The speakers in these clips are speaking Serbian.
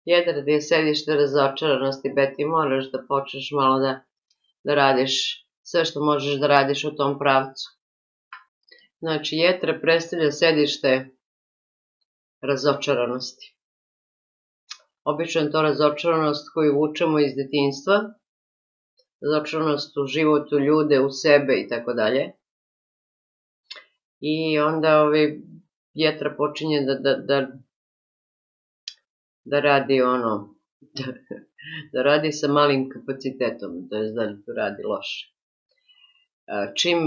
Jetra ti je sedište razočaranosti, Beti, moraš da počneš malo da radiš sve što možeš da radiš u tom pravcu. Znači, jetra predstavlja sedište razočaranosti. Obično je to razočaranost koju vučemo iz detinjstva, razočaranost u život, u ljude, u sebe i tako dalje. I onda jetra počinje da radi da radi sa malim kapacitetom, to je da radi loše. Čim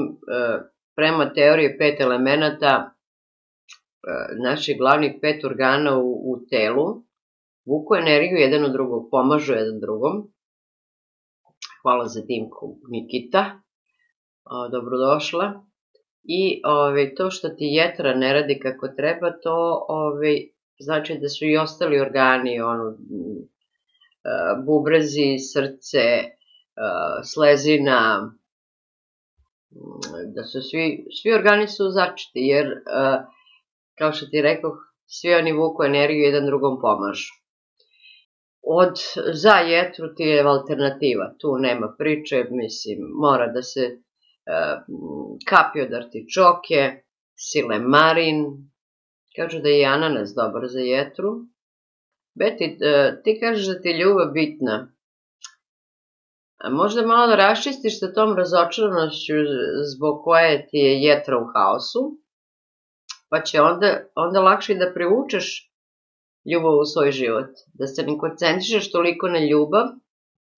prema teoriji 5 elemenata, naših glavnih 5 organa u telu vuku energiju jedan od drugog, pomažu jedan drugom. Hvala za Dimku, Nikita, dobrodošla. I to što ti jetra ne radi kako treba, to znači da su i ostali organi, bubrezi, srce, slezina, da su svi organi su začeti, jer, kao što ti rekao, svi oni vuku energiju, jedan drugom pomažu. Za jetru ti je alternativa, tu nema priče, mislim, mora da se kapi od artičoke, silemarin, kažu da je i ananas dobar za jetru. Beti, ti kažeš da ti je ljubav bitna. A možda malo da raščistiš sa tom razočaranošću zbog koje ti je jetra u haosu, pa će onda lakše da privučeš ljubav u svoj život. Da se ne koncentrišeš toliko na ljubav,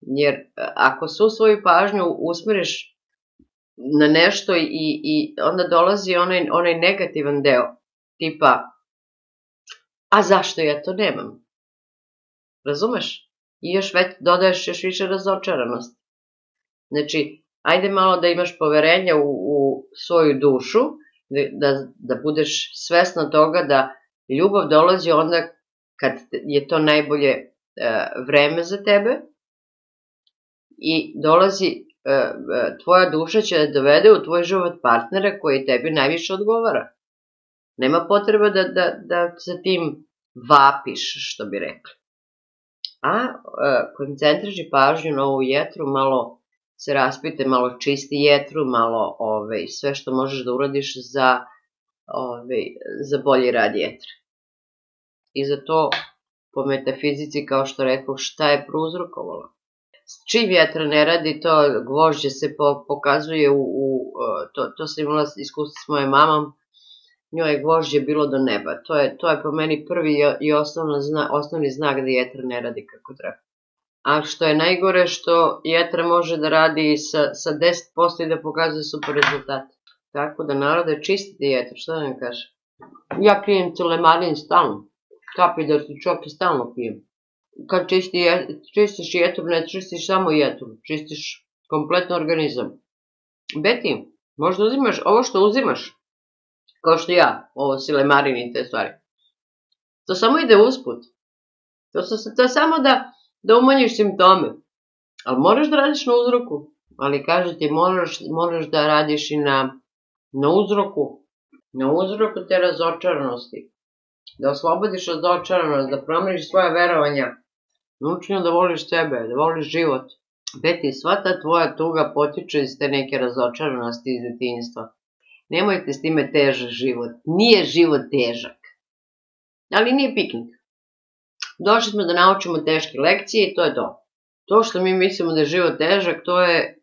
jer ako svu svoju pažnju usmeriš na nešto i onda dolazi onaj negativan deo, tipa, a zašto ja to nemam? Razumeš? I dodaješ još više razočaranosti. Znači, ajde malo da imaš poverenja u svoju dušu, da budeš svesna toga da ljubav dolazi onda kad je to najbolje vreme za tebe i dolazi, tvoja duša će da dovede u tvoj život partnera koji tebi najviše odgovara. Nema potreba da sa tim vapiš, što bi rekli. A koncentriši pažnju na ovu jetru, malo se raspite, malo čisti jetru, malo sve što možeš da uradiš za bolji rad jetre. I za to, po metafizici, kao što rekao, šta je prouzrokovalo? Čim jetra ne radi, to gvožđe se pokazuje to sam imala iskustvo s mojom mamom, njoj je gvožđe bilo do neba. To je po meni prvi i osnovni znak da jetra ne radi kako treba. A što je najgore, što jetra može da radi sa 10% i da pokazuje super rezultate. Tako da, narode, čistite jetru, što da vam kažem? Ja pijem silemarin stalno, kapi da artičoke stalno pijem. Kad čistiš jetru, ne čistiš samo jetru, čistiš kompletno organizam. Beti, možda uzimaš ovo što uzimaš, kao što ja, ovo silemarin i te stvari. To samo ide usput. To je samo da umanjiš simptome. Ali moraš da radiš na uzroku. Ali kažem ti, moraš da radiš i na uzroku. Na uzroku te razočaranosti. Da oslobodiš razočaranost, da promeniš svoje verovanja. Naučio da voliš sebe, da voliš život. Beti, sva ta tvoja tuga potiče iz te neke razočaranosti iz detinjstva. Nemojte s time težak život. Nije život težak. Ali nije piknik. Došli smo da naučimo teške lekcije i to je to. To što mi mislimo da je život težak,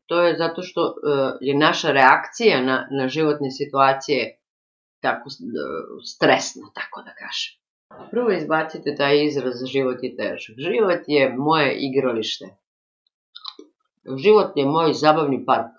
to je zato što je naša reakcija na životne situacije tako stresna, tako da kažem. Prvo izbacite taj izraz život je težak. Život je moje igralište. Život je moj zabavni park.